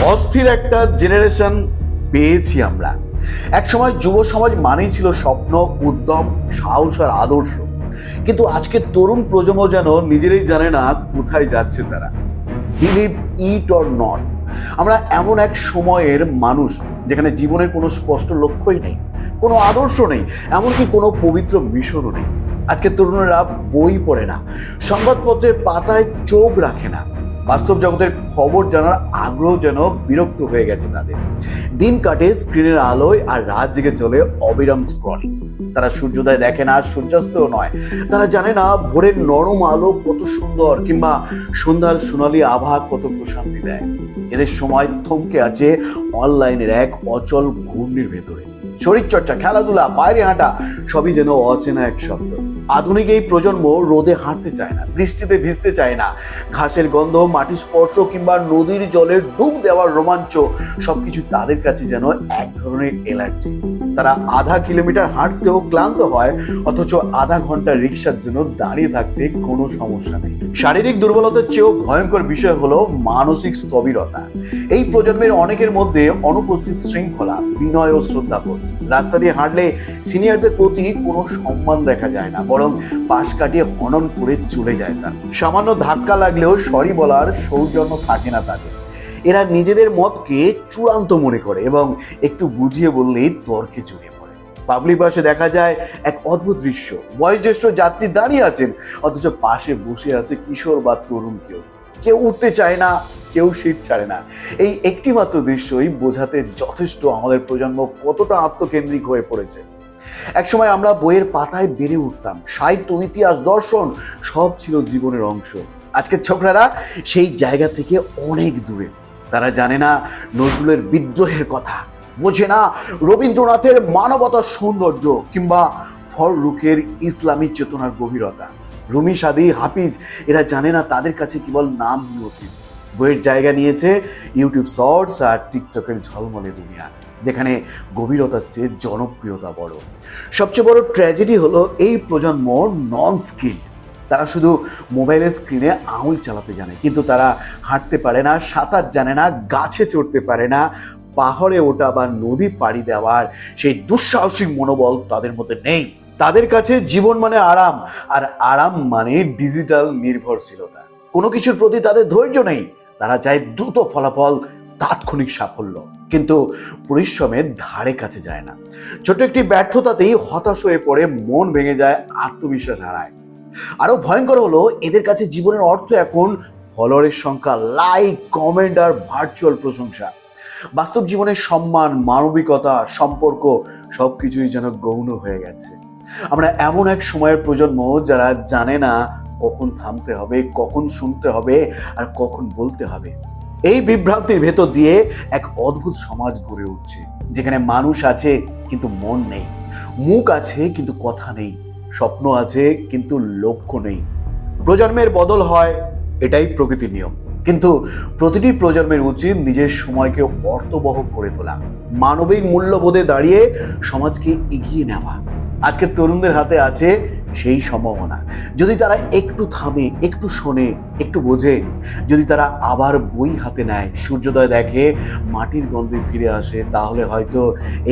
অস্থির একটা জেনারেশন পেয়েছি আমরা। একসময় যুব সমাজ মানেই ছিল স্বপ্ন, উদ্যম, সাহস আর আদর্শ। কিন্তু আজকে তরুণ প্রজন্ম যেন নিজেরাই জানে না কোথায় যাচ্ছে তারা। বিলিভ ইট অর নট, আমরা এমন এক সময়ের মানুষ যেখানে জীবনের কোনো স্পষ্ট লক্ষ্যই নেই, কোনো আদর্শ নেই, এমনকি কোনো পবিত্র মিশনও নেই। আজকে তরুণরা বই পড়ে না, সংবাদপত্রের পাতায় চোখ রাখে না, বাস্তব জগতের খবর জানার আগ্রহ যেন বিরক্ত হয়ে গেছে তাদের। দিন কাটে স্ক্রিনের আলোয় আর রাত জেগে চলে অবিরাম স্ক্রলিং। তারা সূর্যোদয় দেখে না, সূর্যাস্তও নয়। তারা জানে না ভোরের নরম আলো কত সুন্দর, কিংবা সন্ধ্যার সোনালী আভা কত প্রশান্তি দেয়। এদের সময় থমকে আছে অনলাইনের এক অচল ঘূর্ণির ভেতরে। শরীরচর্চা, খেলাধুলা, বাইরে হাঁটা সবই যেন অচেনা এক শব্দ। আধুনিক এই প্রজন্ম রোদে হাঁটতে চায় না, বৃষ্টিতে ভিজতে চায় না। ঘাসের গন্ধ, মাটির স্পর্শ কিংবা নদীর জলে ডুব দেওয়ার রোমাঞ্চ সবকিছু তাদের কাছে যেন এক ধরনের এলার্জি। তারা আধা কিলোমিটার হাঁটতেও ক্লান্ত হয়, অথচ আধা ঘন্টা রিক্সার জন্য দাঁড়িয়ে থাকতে কোনো সমস্যা নেই। শারীরিক দুর্বলতার চেয়েও ভয়ঙ্কর বিষয় হলো মানসিক স্থবিরতা। এই প্রজন্মের অনেকের মধ্যে অনুপস্থিত শৃঙ্খলা, বিনয় ও শ্রদ্ধাবোধ। রাস্তা দিয়ে হাঁটলে সিনিয়রদের প্রতি কোনো সম্মান দেখা যায় না, বরং পাশ কাটিয়ে হনন করে চলে যায় তার। সামান্য ধাক্কা লাগলেও সরি বলার সৌজন্য থাকে না তাদের। এরা নিজেদের মতকে চূড়ান্ত মনে করে এবং একটু বুঝিয়ে বললেই তর্কে জড়িয়ে পড়ে। পাবলিক বাসে দেখা যায় এক অদ্ভুত দৃশ্য। বয়োজ্যেষ্ঠ যাত্রী দাঁড়িয়ে আছেন, অথচ পাশে বসে আছে কিশোর বা তরুণ কেউ। কেউ উঠতে চায় না, কেউ সিট ছাড়ে না। এই একটি মাত্র দৃশ্যই বোঝাতে যথেষ্ট আমাদের প্রজন্ম কতটা আত্মকেন্দ্রিক হয়ে পড়েছে। একসময় আমরা বইয়ের পাতায় বেড়ে উঠতাম, সাহিত্য, ইতিহাস, দর্শন সব ছিল জীবনের অংশ। আজকের ছোকরারা সেই জায়গা থেকে অনেক দূরে। তারা জানে না নজরুলের বিদ্রোহের কথা, বোঝে না রবীন্দ্রনাথের মানবতার সৌন্দর্য, কিংবা ফররুখের ইসলামী চেতনার গভীরতা। রুমি, সাদি, হাফিজ এরা জানে না তাদের কাছে কেবল নাম অতীত। বইয়ের জায়গা নিয়েছে ইউটিউব শর্টস আর টিকটকের ঝলমলে দুনিয়া, যেখানে গভীরতার চেয়ে জনপ্রিয়তা বড়। সবচেয়ে বড় ট্র্যাজেডি হলো এই প্রজন্ম নন স্কিল। তারা শুধু মোবাইলের স্ক্রিনে আঙুল চালাতে জানে, কিন্তু তারা হাঁটতে পারে না, সাঁতার জানে না, গাছে চড়তে পারে না। পাহাড়ে ওঠা বা নদী পাড়ি দেওয়ার সেই দুঃসাহসিক মনোবল তাদের মধ্যে নেই। তাদের কাছে জীবন মানে আরাম, আর আরাম মানে ডিজিটাল নির্ভরশীলতা। কোনো কিছুর প্রতি তাদের ধৈর্য নেই। তারা চায় দ্রুত ফলাফল, তাৎক্ষণিক সাফল্য, কিন্তু পরিশ্রমের ধারে কাছে যায় না। ছোট একটি ব্যর্থতাতেই হতাশ হয়ে পড়ে, মন ভেঙে যায়, আত্মবিশ্বাস হারায়। আরো ভয়ঙ্কর হলো এদের কাছে জীবনের অর্থ এখন ফলোয়ারের সংখ্যা, লাইক, কমেন্ট আর ভার্চুয়াল প্রশংসা। বাস্তব জীবনের সম্মান, মানবিকতা, সম্পর্ক সবকিছুই যেন গৌণ হয়ে গেছে। আমরা এমন এক সময়ের প্রজন্ম যারা জানে না কখন থামতে হবে, কখন শুনতে হবে আর কখন বলতে হবে। এই বিভ্রান্তির ভেতর দিয়ে এক অদ্ভুত সমাজ গড়ে উঠছে, যেখানে মানুষ আছে কিন্তু মন নেই, মুখ আছে কিন্তু কথা নেই, স্বপ্ন আছে কিন্তু লক্ষ্য নেই। প্রজন্মের বদল হয়, এটাই প্রকৃতির নিয়ম, কিন্তু প্রতিটি প্রজন্মের উচিত নিজের সময়কে অর্থবহ করে তোলা, মানবিক মূল্যবোধে দাঁড়িয়ে সমাজকে এগিয়ে নেওয়া। আজকের তরুণদের হাতে আছে সেই সম্ভাবনা। যদি তারা একটু থামে, একটু শোনে, একটু বোঝে, যদি তারা আবার বই হাতে নেয়, সূর্যোদয় দেখে, মাটির গন্ধে ফিরে আসে, তাহলে হয়তো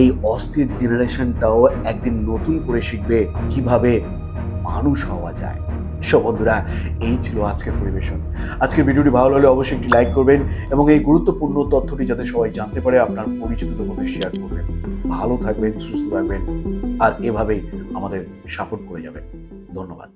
এই অস্থির জেনারেশনটাও একদিন নতুন করে শিখবে কিভাবে মানুষ হওয়া যায়। সব বন্ধুরা, এই ছিল আজকের পরিবেশন। আজকের ভিডিওটি ভালো লাগলে অবশ্যই একটি লাইক করবেন এবং এই গুরুত্বপূর্ণ তথ্যটি যাতে সবাই জানতে পারে আপনার পরিচিতদের মধ্যে শেয়ার করবেন। ভালো থাকবেন, সুস্থ থাকবেন আর এভাবেই আমাদের সাপোর্ট করে যাবেন। ধন্যবাদ।